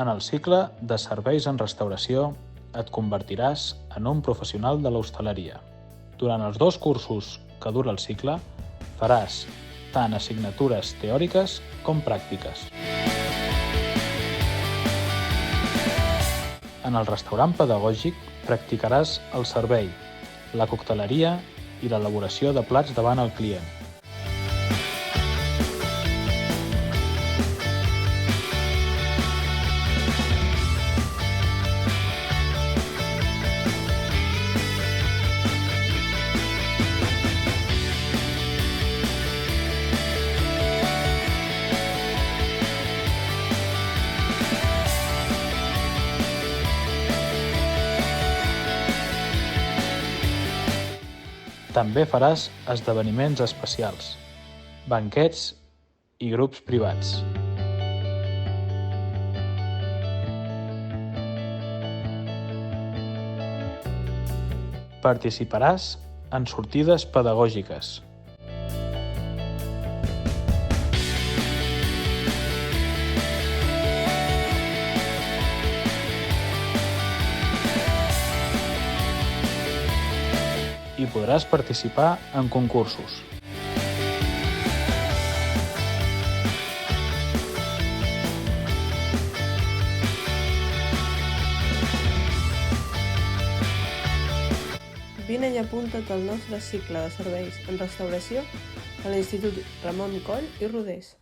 En el cicle de serveis en restauració et convertiràs en un professional de l'hostaleria. Durant els 2 cursos que dura el cicle, faràs tant assignatures teòriques com pràctiques. En el restaurant pedagògic practicaràs el servei, la cocteleria i l'elaboració de plats davant el client. També faràs esdeveniments especials, banquets i grups privats. Participaràs en sortides pedagògiques. I podràs participar en concursos. Vine i apunta't al nostre cicle de serveis en restauració a l'Institut Ramon Coll i Rodés.